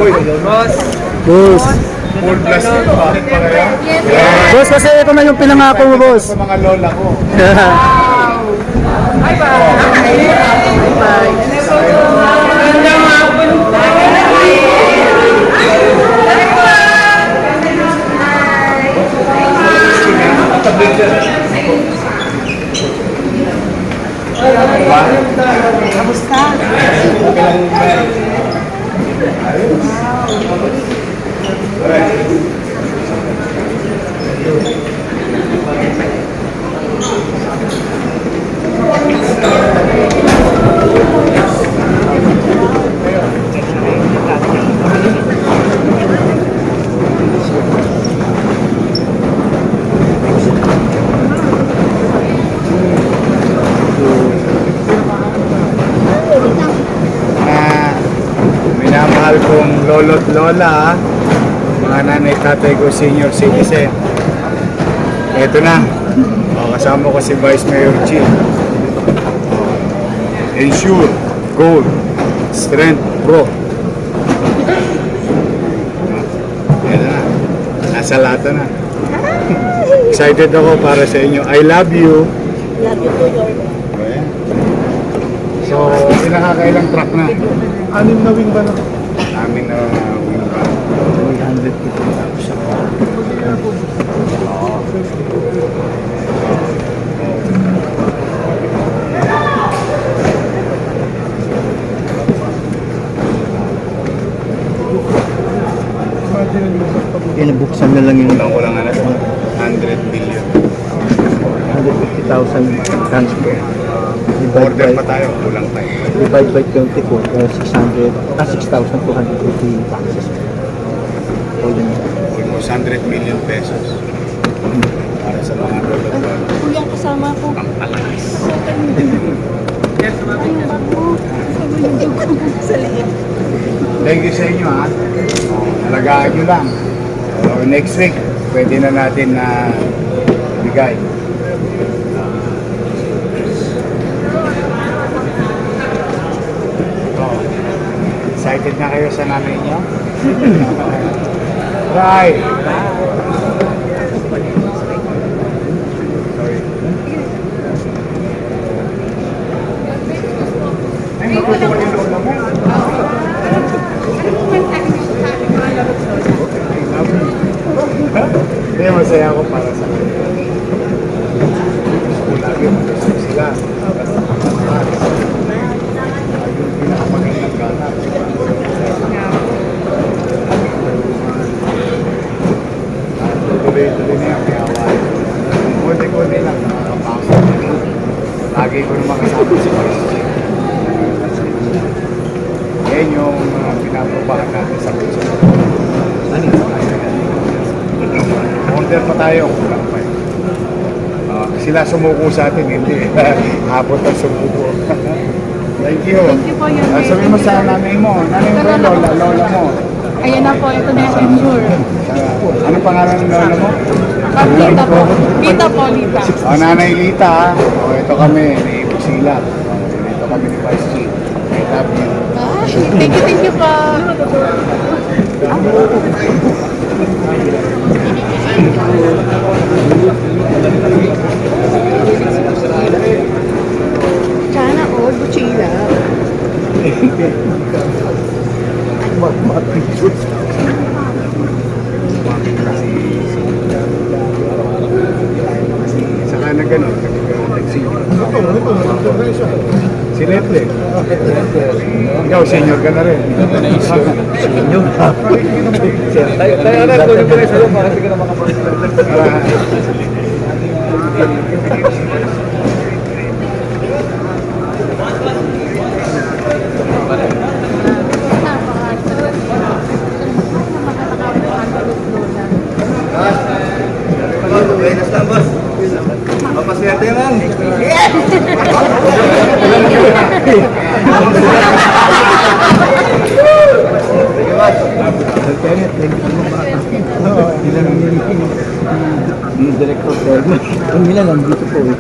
Boss. Boss. Full plastic. Bakit pa kaya? Boss, kasi ito na yung pinangako mo, boss. Sa mga lola ko. Kamusta? Minamahal kong lolo't lola, mga nanay tatay ko senior citizen. Ito na. Kasama ko si Vice Mayor Chi. Ensure Gold Strength Pro. Yan na. Nasa lata na. Excited ako para sa inyo. I love you. Love you too, Lord. Ayan. So, nakakailang truck na? Anim na wing ba na? Amin na wing ba? 150,000. Inabuksan na lang yung Kulang-kulang na 100 billion. 150,000 transfer. Order pa tayo, kulang tayo. Divide by 24, 6,250 taxes. Almost 100 million pesos. Para sa mga lolo. Kuya, kasama ko. Ang palakas. Sa liit. Thank you sa inyo ha. Alagaan nyo lang. Next week, pwede na natin na bigay. Excited na kayo sa nanay niyo? Right! Ay, natutuwa yung lola mo. Kaya masaya ako para sa kanila. Lagi mag-isip sila. Yung pinakamagandang gana. Tuloy-tuloy na yung kayawain. Kunti-kunti lang nakakapasok. Lagi ko naman kasama si Christy. Yan yung pinaprobahan natin sa puso. Order pa tayo, kulang pa yun. Sila sumuko sa atin, hindi. Habot ang sumuko. Thank you. Thank you po, Yun. Sabihin mo sa nanay mo, nanay mo, lola mo. Ayan na po, ito na yung ensure. Ano pangalan ng lola mo? Lita po. Lita po, Lita. Nanay Lita, ha? Ito kami, ni Busila. Ito kami ni Vice Chief. I love you. Thank you po. Sana all, Buchila. Saka na gano'n, si Letle. Ikaw, senior ka na rin. Senior. Tayo na, kunin ko rin sa'yo para hindi ka na makapagod. Buenas lang, boss. Papaswerte lang. Yung director Telma. Yung nila nandito po eh.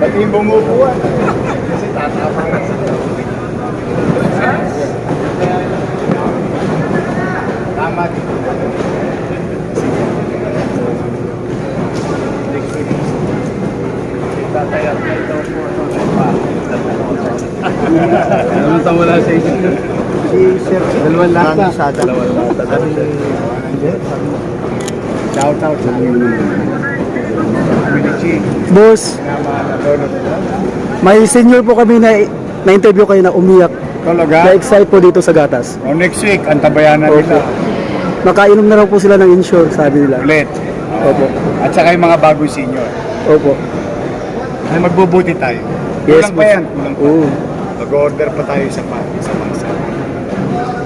Pati yung bumubuan. Kasi tatapang na sila. Tama. Tatayat na ito po. Anong tamula sa isip nyo? Si Sir, Dalawang lata. Sa dalawang lata. Shout out sa amin. Community. Boss, may senior po kami na interview kayo na umiyak. Talaga? Na-excite po dito sa gatas. O next week, antabayan na Opo. nila. Nakainom na raw po sila ng insure, sabi nila. Ulit. Opo. At saka yung mga bagong senior. Opo. Ay magbubuti tayo. Yes, Kulang pa boss. yan. Kulang pa. Oo. Mag-order pa tayo sa bansa.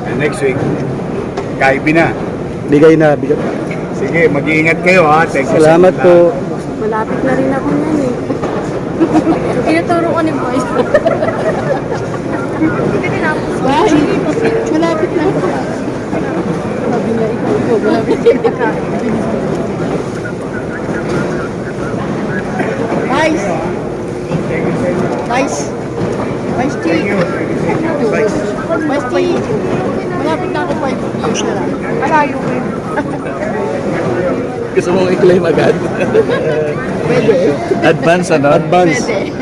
And next week, Kaibi na. Bigay na, bigay. Sige, mag-iingat kayo ha. Thank you Salamat sa po. Malapit na rin ako yan eh. Tinuturo ko ni Boys. Bye! Malapit na ako. Sabi niya, ikaw, malapit na ka. Vice! Vice! Vice T! Vice T! Malapit na ako 5 years na lang. Alayo ko. Gusto mong i-claim agad? Pwede. Advance ano? Advance. Pwede.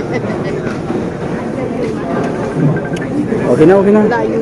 Okay na, okay na. Layo.